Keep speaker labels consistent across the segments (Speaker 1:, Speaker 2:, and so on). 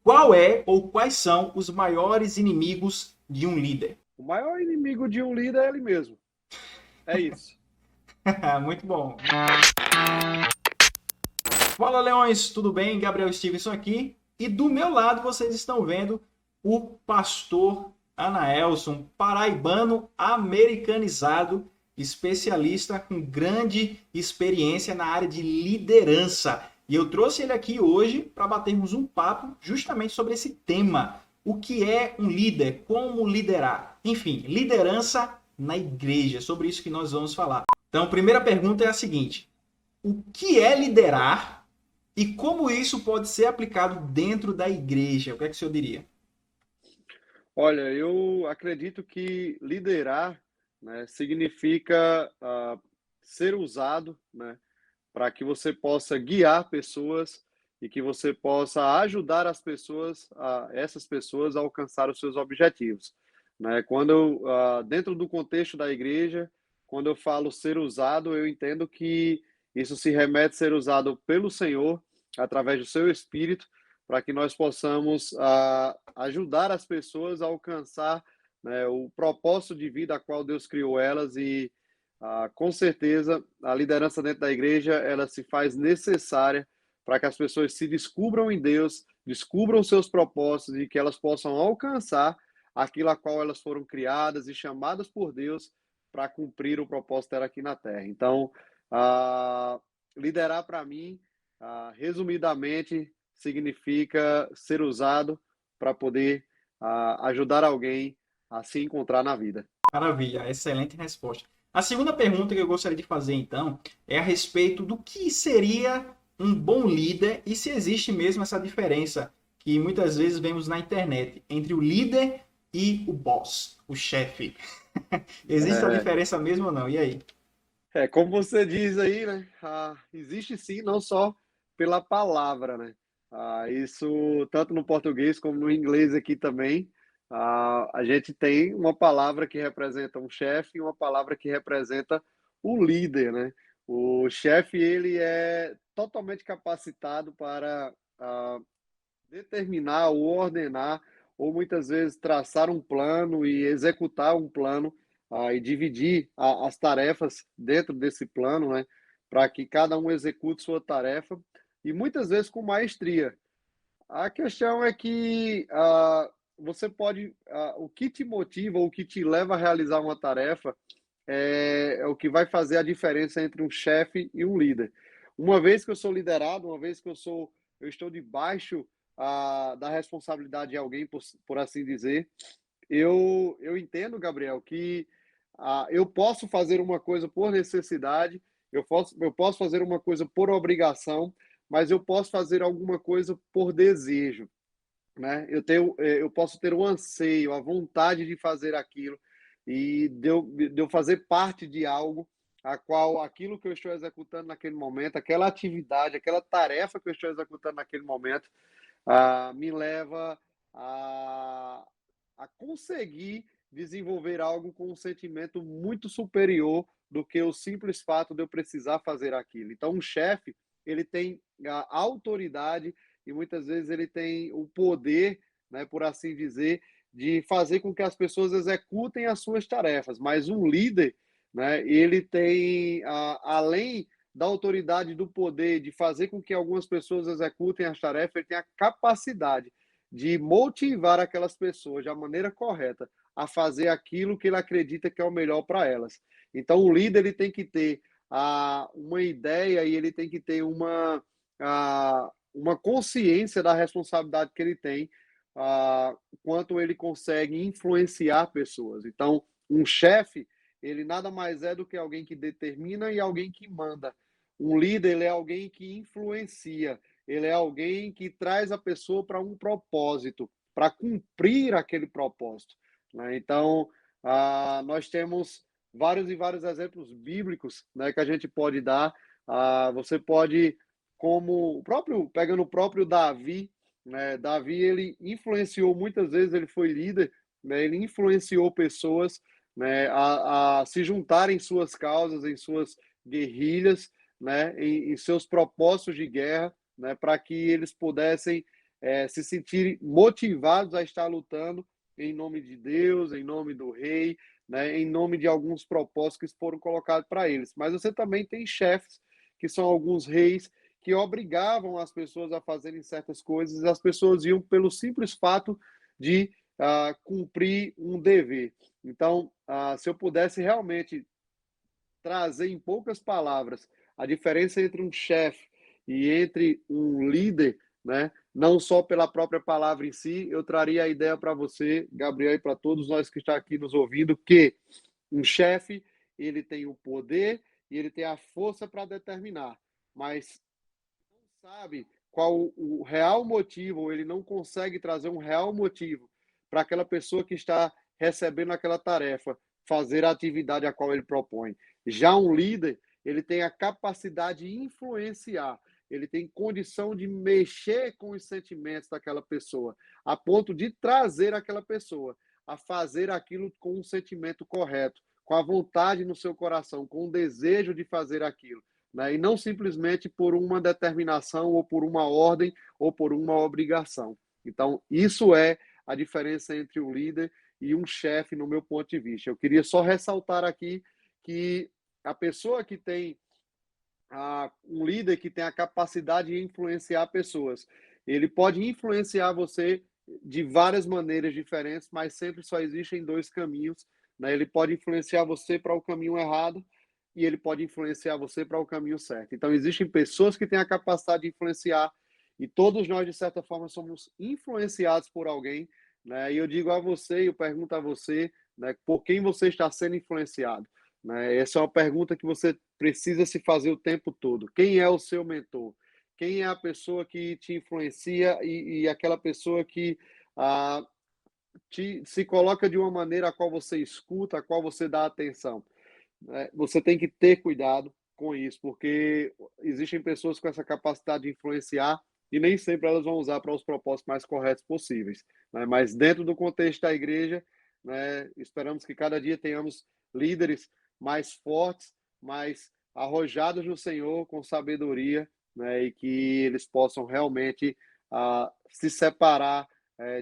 Speaker 1: Qual é ou quais são os maiores inimigos de um líder?
Speaker 2: O maior inimigo de um líder é ele mesmo. É isso.
Speaker 1: Muito bom. Fala, Leões, tudo bem? Gabriel Stevenson aqui. E do meu lado vocês estão vendo o pastor Anaelson, paraibano americanizado, especialista com grande experiência na área de liderança. E eu trouxe ele aqui hoje para batermos um papo justamente sobre esse tema. O que é um líder? Como liderar? Enfim, liderança na igreja. Sobre isso que nós vamos falar. Então, a primeira pergunta é a seguinte: o que é liderar e como isso pode ser aplicado dentro da igreja? O que é que o senhor diria?
Speaker 2: Olha, eu acredito que liderar, né, significa ser usado, né, para que você possa guiar pessoas e que você possa ajudar essas pessoas a alcançar os seus objetivos, né? Dentro do contexto da igreja, quando eu falo ser usado, eu entendo que isso se remete a ser usado pelo Senhor através do seu Espírito, para que nós possamos ajudar as pessoas a alcançar, né, o propósito de vida a qual Deus criou elas e com certeza, a liderança dentro da igreja, ela se faz necessária para que as pessoas se descubram em Deus, descubram seus propósitos e que elas possam alcançar aquilo a qual elas foram criadas e chamadas por Deus para cumprir o propósito dela aqui na Terra. Então, ah, liderar para mim, resumidamente, significa ser usado para poder ajudar alguém a se encontrar na vida.
Speaker 1: Maravilha, excelente resposta. A segunda pergunta que eu gostaria de fazer, então, é a respeito do que seria um bom líder e se existe mesmo essa diferença que muitas vezes vemos na internet entre o líder e o boss, o chefe. Existe essa
Speaker 2: É,
Speaker 1: diferença mesmo ou não? E aí?
Speaker 2: Como você diz aí, né? Existe sim, não só pela palavra, né? Isso tanto no português como no inglês aqui também. A gente tem uma palavra que representa um chefe e uma palavra que representa o líder, né? O chefe, ele é totalmente capacitado para determinar ou ordenar, ou muitas vezes traçar um plano e executar um plano, e dividir as tarefas dentro desse plano, né, para que cada um execute sua tarefa, e muitas vezes com maestria. A questão é que você pode, o que te motiva, ou o que te leva a realizar uma tarefa, é o que vai fazer a diferença entre um chefe e um líder. Uma vez que eu sou liderado, uma vez que eu estou debaixo da responsabilidade de alguém, por assim dizer, eu entendo, Gabriel, que eu posso fazer uma coisa por necessidade, eu posso fazer uma coisa por obrigação, mas eu posso fazer alguma coisa por desejo, né? Eu posso ter o anseio, a vontade de fazer aquilo e de eu fazer parte de algo a qual aquilo que eu estou executando naquele momento, aquela atividade, aquela tarefa que eu estou executando naquele momento, me leva a, a conseguir desenvolver algo com um sentimento muito superior do que o simples fato de eu precisar fazer aquilo. Então, um chefe, ele tem a autoridade e muitas vezes ele tem o poder, né, por assim dizer, de fazer com que as pessoas executem as suas tarefas. Mas um líder, né, ele tem, além da autoridade, do poder de fazer com que algumas pessoas executem as tarefas, ele tem a capacidade de motivar aquelas pessoas da maneira correta a fazer aquilo que ele acredita que é o melhor para elas. Então, o líder ele tem que ter uma ideia e ele tem que ter uma consciência da responsabilidade que ele tem, quanto ele consegue influenciar pessoas. Então, um chefe, ele nada mais é do que alguém que determina e alguém que manda. Um líder, ele é alguém que influencia, ele é alguém que traz a pessoa para um propósito, para cumprir aquele propósito, né? Então, nós temos vários e vários exemplos bíblicos, né, que a gente pode dar. Você pode, como pegando o próprio Davi, né? Davi, ele influenciou muitas vezes, ele foi líder, né? Ele influenciou pessoas, né, a se juntarem em suas causas, em suas guerrilhas, né, em seus propósitos de guerra, né, para que eles pudessem se sentirem motivados a estar lutando em nome de Deus, em nome do rei, né, em nome de alguns propósitos que foram colocados para eles. Mas você também tem chefes, que são alguns reis, que obrigavam as pessoas a fazerem certas coisas, e as pessoas iam pelo simples fato de cumprir um dever. Então, se eu pudesse realmente trazer em poucas palavras a diferença entre um chefe e entre um líder, né? Não só pela própria palavra em si, eu traria a ideia para você, Gabriel, e para todos nós que estão aqui nos ouvindo, que um chefe, ele tem o poder e ele tem a força para determinar, mas não sabe qual o real motivo, ou ele não consegue trazer um real motivo para aquela pessoa que está recebendo aquela tarefa fazer a atividade a qual ele propõe. Já um líder, ele tem a capacidade de influenciar, ele tem condição de mexer com os sentimentos daquela pessoa, a ponto de trazer aquela pessoa a fazer aquilo com um sentimento correto, com a vontade no seu coração, com o desejo de fazer aquilo, né? E não simplesmente por uma determinação ou por uma ordem ou por uma obrigação. Então, isso é a diferença entre um líder e um chefe, no meu ponto de vista. Eu queria só ressaltar aqui que a pessoa que tem um líder que tem a capacidade de influenciar pessoas, ele pode influenciar você de várias maneiras diferentes, mas sempre só existem dois caminhos, né? Ele pode influenciar você para o caminho errado e ele pode influenciar você para o caminho certo. Então, existem pessoas que têm a capacidade de influenciar e todos nós, de certa forma, somos influenciados por alguém, né? E eu digo a você, eu pergunto a você, né, por quem você está sendo influenciado, né? Essa é uma pergunta que você precisa se fazer o tempo todo. Quem é o seu mentor? Quem é a pessoa que te influencia e aquela pessoa que ah, se coloca de uma maneira a qual você escuta, a qual você dá atenção, né? Você tem que ter cuidado com isso, porque existem pessoas com essa capacidade de influenciar e nem sempre elas vão usar para os propósitos mais corretos possíveis, né? Mas dentro do contexto da igreja, né, esperamos que cada dia tenhamos líderes mais fortes, mais arrojados no Senhor, com sabedoria, né, e que eles possam realmente se separar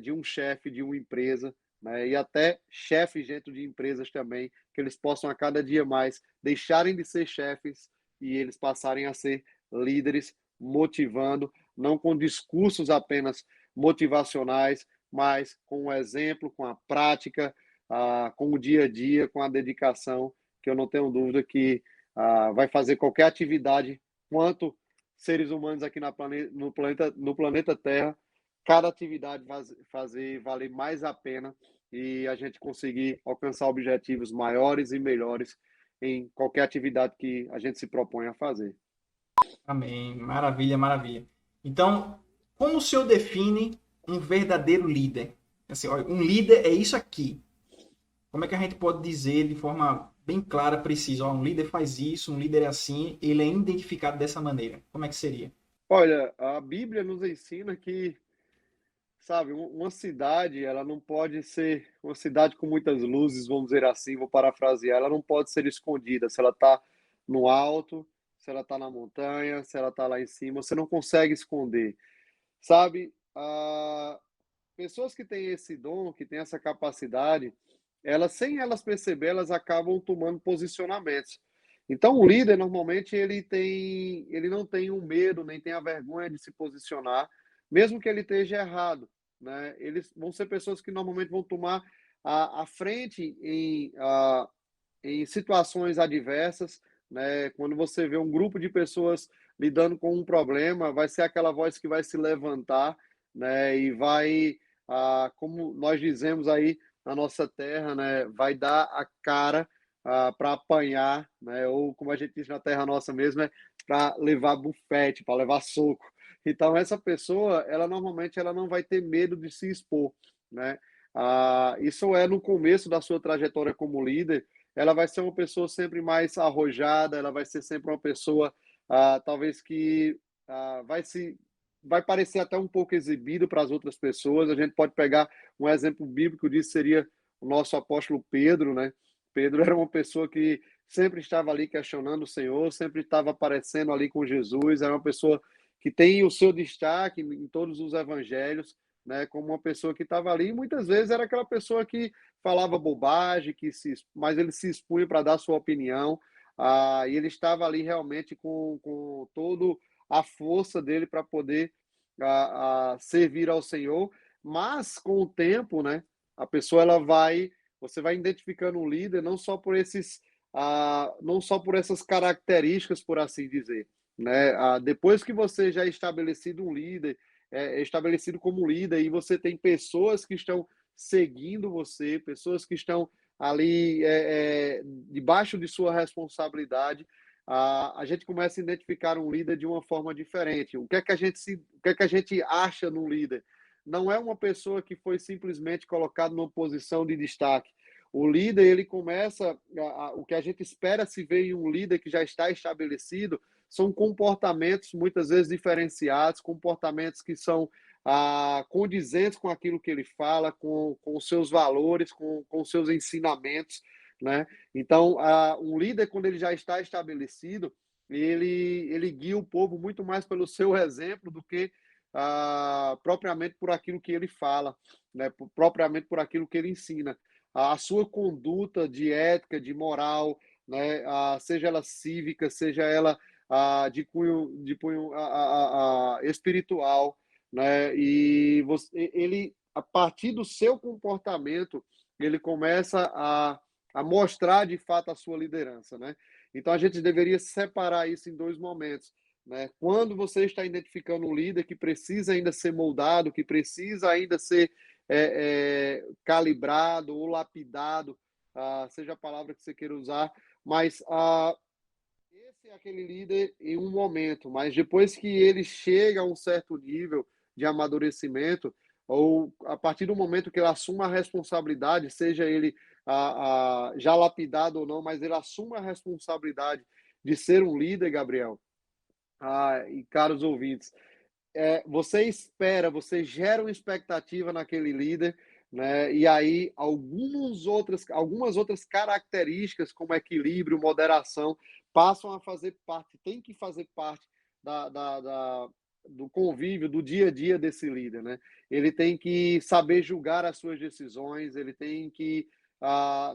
Speaker 2: de um chefe de uma empresa, né, e até chefes dentro de empresas também, que eles possam a cada dia mais deixarem de ser chefes e eles passarem a ser líderes, motivando, não com discursos apenas motivacionais, mas com o exemplo, com a prática, com o dia a dia, com a dedicação, que eu não tenho dúvida que vai fazer qualquer atividade, quanto seres humanos aqui no planeta Terra, cada atividade fazer valer mais a pena e a gente conseguir alcançar objetivos maiores e melhores em qualquer atividade que a gente se propõe a fazer.
Speaker 1: Amém. Maravilha, maravilha. Então, como o senhor define um verdadeiro líder? Assim, olha, um líder é isso aqui. Como é que a gente pode dizer de forma bem clara, precisa? Ó, um líder faz isso, um líder é assim, ele é identificado dessa maneira. Como é que seria?
Speaker 2: Olha, a Bíblia nos ensina que, sabe, uma cidade, ela não pode ser uma cidade com muitas luzes, vamos dizer assim, vou parafrasear, ela não pode ser escondida. Se ela está no alto, se ela está na montanha, se ela está lá em cima, você não consegue esconder. Sabe, pessoas que têm esse dom, que têm essa capacidade, elas, sem elas perceber, elas acabam tomando posicionamentos. Então, o líder, normalmente, ele não tem o medo, nem tem a vergonha de se posicionar, mesmo que ele esteja errado, né? Eles vão ser pessoas que normalmente vão tomar a frente em situações adversas, né? Quando você vê um grupo de pessoas lidando com um problema, vai ser aquela voz que vai se levantar, né? E vai, como nós dizemos aí na nossa terra, né? Vai dar a cara para apanhar, né? Ou como a gente diz na terra nossa mesmo, é para levar bufete, para levar soco. Então essa pessoa, ela normalmente ela não vai ter medo de se expor, né? Isso é no começo da sua trajetória como líder, ela vai ser uma pessoa sempre mais arrojada, ela vai ser sempre uma pessoa, talvez que vai parecer até um pouco exibido para as outras pessoas. A gente pode pegar um exemplo bíblico disso, seria o nosso apóstolo Pedro, né? Pedro era uma pessoa que sempre estava ali questionando o Senhor, sempre estava aparecendo ali com Jesus, era uma pessoa que tem o seu destaque em todos os evangelhos, né, como uma pessoa que estava ali, e muitas vezes era aquela pessoa que falava bobagem, mas ele se expunha para dar sua opinião, e ele estava ali realmente com todo a força dele para poder servir ao Senhor, mas com o tempo, né, a pessoa você vai identificando um líder não só por essas características, por assim dizer, né? Depois que você já é estabelecido um líder, é estabelecido como líder, e você tem pessoas que estão seguindo você, pessoas que estão ali debaixo de sua responsabilidade, a gente começa a identificar um líder de uma forma diferente. O que é que a gente acha num líder? Não é uma pessoa que foi simplesmente colocada numa posição de destaque. O líder, ele começa, o que a gente espera se ver em um líder que já está estabelecido, são comportamentos muitas vezes diferenciados, comportamentos que são condizentes com aquilo que ele fala, com os seus valores, com os seus ensinamentos, né? Então, um líder, quando ele já está estabelecido, ele guia o povo muito mais pelo seu exemplo do que propriamente por aquilo que ele fala, né? Propriamente por aquilo que ele ensina. A sua conduta de ética, de moral, né? Seja ela cívica, seja ela de cunho espiritual, né? E ele, a partir do seu comportamento, ele começa a mostrar de fato a sua liderança, né? Então a gente deveria separar isso em dois momentos, né? Quando você está identificando um líder que precisa ainda ser moldado, que precisa ainda ser calibrado ou lapidado, seja a palavra que você queira usar, mas esse é aquele líder em um momento, mas depois que ele chega a um certo nível de amadurecimento, ou a partir do momento que ele assume a responsabilidade, seja ele já lapidado ou não, mas ele assume a responsabilidade de ser um líder, Gabriel, e caros ouvintes, você gera uma expectativa naquele líder, né? E aí algumas outras características, como equilíbrio, moderação, passam a fazer parte, tem que fazer parte do convívio, do dia a dia desse líder, né? Ele tem que saber julgar as suas decisões, ele tem que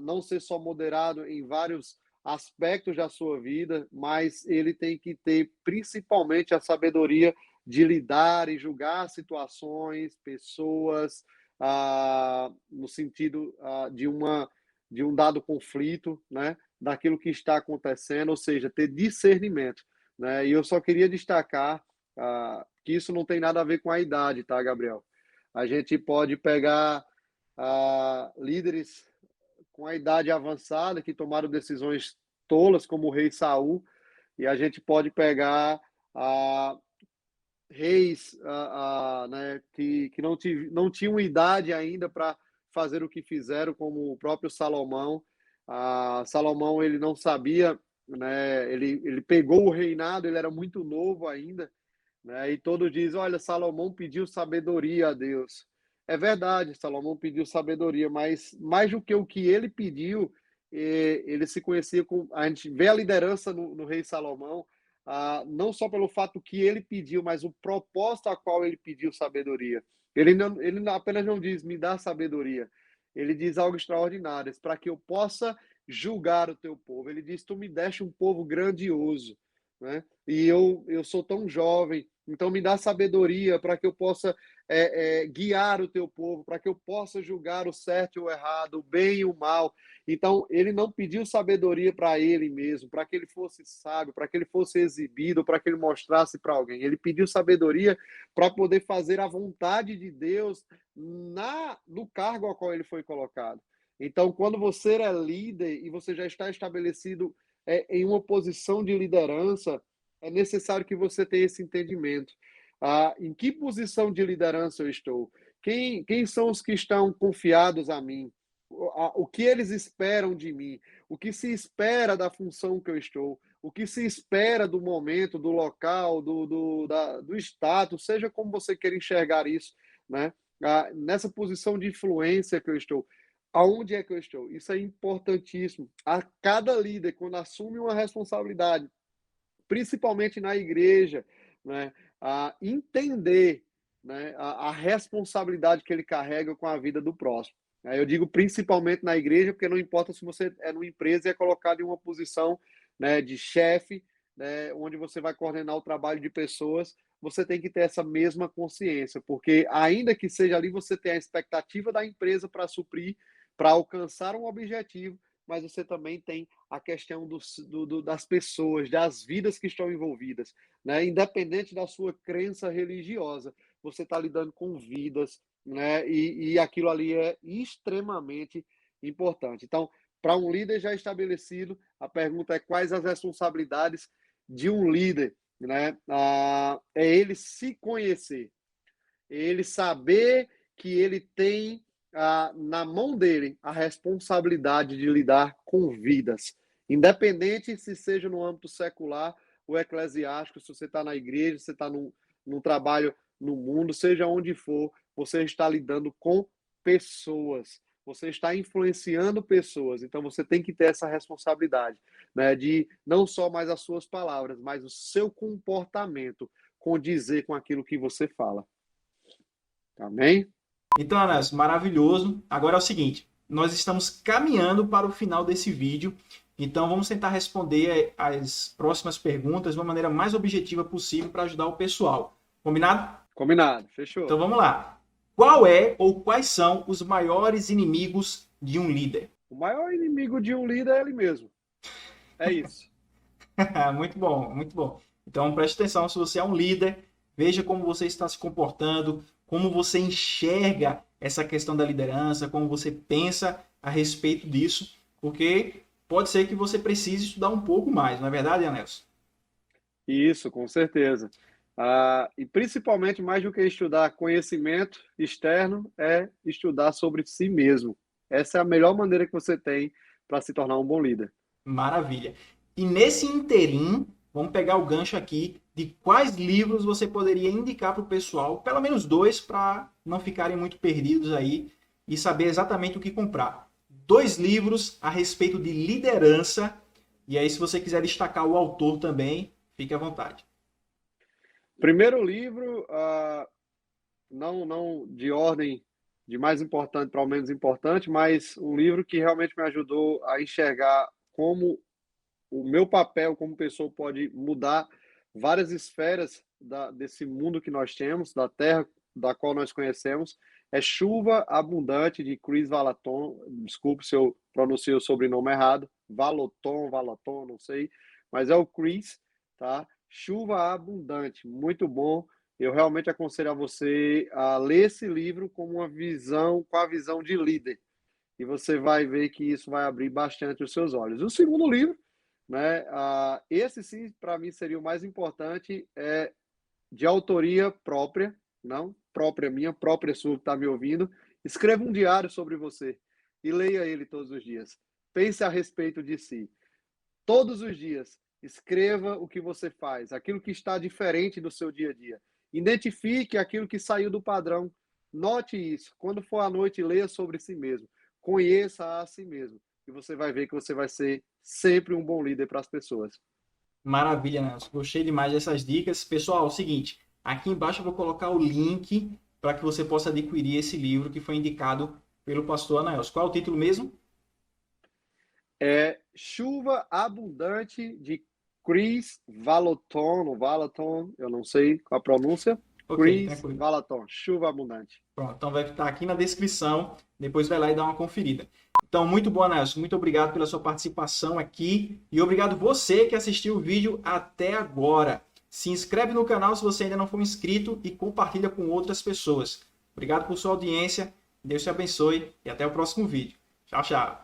Speaker 2: não ser só moderado em vários aspectos da sua vida, mas ele tem que ter principalmente a sabedoria de lidar e julgar situações, pessoas, no sentido de um dado conflito, né, daquilo que está acontecendo, ou seja, ter discernimento, né? E eu só queria destacar que isso não tem nada a ver com a idade, tá, Gabriel? A gente pode pegar líderes com a idade avançada que tomaram decisões tolas, como o rei Saul, e a gente pode pegar reis né, que não tinham idade ainda para fazer o que fizeram, como o próprio Salomão. Salomão, ele não sabia, né, ele pegou o reinado, ele era muito novo ainda, né, e todos dizem, olha, Salomão pediu sabedoria a Deus. É verdade, Salomão pediu sabedoria, mas mais do que o que ele pediu, ele se conhecia com... A gente vê a liderança no rei Salomão, não só pelo fato que ele pediu, mas o propósito a qual ele pediu sabedoria. Ele apenas não diz, me dá sabedoria. Ele diz algo extraordinário, para que eu possa julgar o teu povo. Ele diz, tu me deste um povo grandioso, né? E eu sou tão jovem, então me dá sabedoria para que eu possa guiar o teu povo, para que eu possa julgar o certo e o errado, o bem e o mal. Então, ele não pediu sabedoria para ele mesmo, para que ele fosse sábio, para que ele fosse exibido, para que ele mostrasse para alguém. Ele pediu sabedoria para poder fazer a vontade de Deus no cargo ao qual ele foi colocado. Então, quando você é líder e você já está estabelecido em uma posição de liderança, é necessário que você tenha esse entendimento. Em que posição de liderança eu estou? Quem são os que estão confiados a mim? O que eles esperam de mim? O que se espera da função que eu estou? O que se espera do momento, do local, do status, seja como você queira enxergar isso, né? Nessa posição de influência que eu estou. Aonde é que eu estou? Isso é importantíssimo. A cada líder, quando assume uma responsabilidade, principalmente na igreja, né? a entender, né, a responsabilidade que ele carrega com a vida do próximo. Eu digo principalmente na igreja, porque não importa se você é numa empresa e é colocado em uma posição, né, de chefe, né, onde você vai coordenar o trabalho de pessoas, você tem que ter essa mesma consciência, porque ainda que seja ali, você tem a expectativa da empresa para suprir, para alcançar um objetivo, mas você também tem a questão das pessoas, das vidas que estão envolvidas, né? Independente da sua crença religiosa, você está lidando com vidas, né? E aquilo ali é extremamente importante. Então, para um líder já estabelecido, a pergunta é quais as responsabilidades de um líder, né? É ele se conhecer, é ele saber que ele tem na mão dele a responsabilidade de lidar com vidas, independente se seja no âmbito secular ou eclesiástico, se você está na igreja, se você está num trabalho no mundo, seja onde for, você está lidando com pessoas, você está influenciando pessoas, então você tem que ter essa responsabilidade, né, de não só mais as suas palavras, mas o seu comportamento condizer com aquilo que você fala. Amém?
Speaker 1: Então, Anas, maravilhoso. Agora é o seguinte, nós estamos caminhando para o final desse vídeo, então vamos tentar responder as próximas perguntas de uma maneira mais objetiva possível para ajudar o pessoal. Combinado?
Speaker 2: Combinado, fechou.
Speaker 1: Então vamos lá. Qual é ou quais são os maiores inimigos de um líder?
Speaker 2: O maior inimigo de um líder é ele mesmo. É isso.
Speaker 1: Muito bom, muito bom. Então preste atenção, se você é um líder, veja como você está se comportando, como você enxerga essa questão da liderança, como você pensa a respeito disso, porque pode ser que você precise estudar um pouco mais, não é verdade, Anelson?
Speaker 2: Isso, com certeza. E principalmente, mais do que estudar conhecimento externo, é estudar sobre si mesmo. Essa é a melhor maneira que você tem para se tornar um bom líder.
Speaker 1: Maravilha. E nesse interim, vamos pegar o gancho aqui de quais livros você poderia indicar para o pessoal, pelo menos 2, para não ficarem muito perdidos aí e saber exatamente o que comprar. 2 livros a respeito de liderança, e aí se você quiser destacar o autor também, fique à vontade.
Speaker 2: Primeiro livro, não de ordem de mais importante para o menos importante, mas um livro que realmente me ajudou a enxergar como o meu papel como pessoa pode mudar várias esferas desse mundo que nós temos, da terra da qual nós conhecemos, é Chuva Abundante, de Chris Vallotton. Desculpe se eu pronunciei o sobrenome errado, Vallotton, não sei, mas é o Chris, tá? Chuva Abundante, muito bom. Eu realmente aconselho a você a ler esse livro com a visão de líder, e você vai ver que isso vai abrir bastante os seus olhos. O segundo livro, né, esse sim, para mim, seria o mais importante, é de autoria própria, não própria minha, própria sua que está me ouvindo. Escreva um diário sobre você e leia ele todos os dias. Pense a respeito de si. Todos os dias, escreva o que você faz, aquilo que está diferente do seu dia a dia. Identifique aquilo que saiu do padrão. Note isso. Quando for à noite, leia sobre si mesmo. Conheça a si mesmo. E você vai ver que você vai ser sempre um bom líder para as pessoas.
Speaker 1: Maravilha, Nelson. Gostei demais dessas dicas. Pessoal, é o seguinte, aqui embaixo eu vou colocar o link para que você possa adquirir esse livro que foi indicado pelo pastor Anaelson. Qual é o título mesmo?
Speaker 2: É Chuva Abundante, de Chris Vallotton, eu não sei qual a pronúncia.
Speaker 1: Ok,
Speaker 2: Chris
Speaker 1: tranquilo.
Speaker 2: Vallotton, Chuva Abundante.
Speaker 1: Pronto, então vai estar aqui na descrição, depois vai lá e dá uma conferida. Então, muito bom, Nelson. Muito obrigado pela sua participação aqui e obrigado você que assistiu o vídeo até agora. Se inscreve no canal se você ainda não for inscrito e compartilha com outras pessoas. Obrigado por sua audiência, Deus te abençoe e até o próximo vídeo. Tchau, tchau.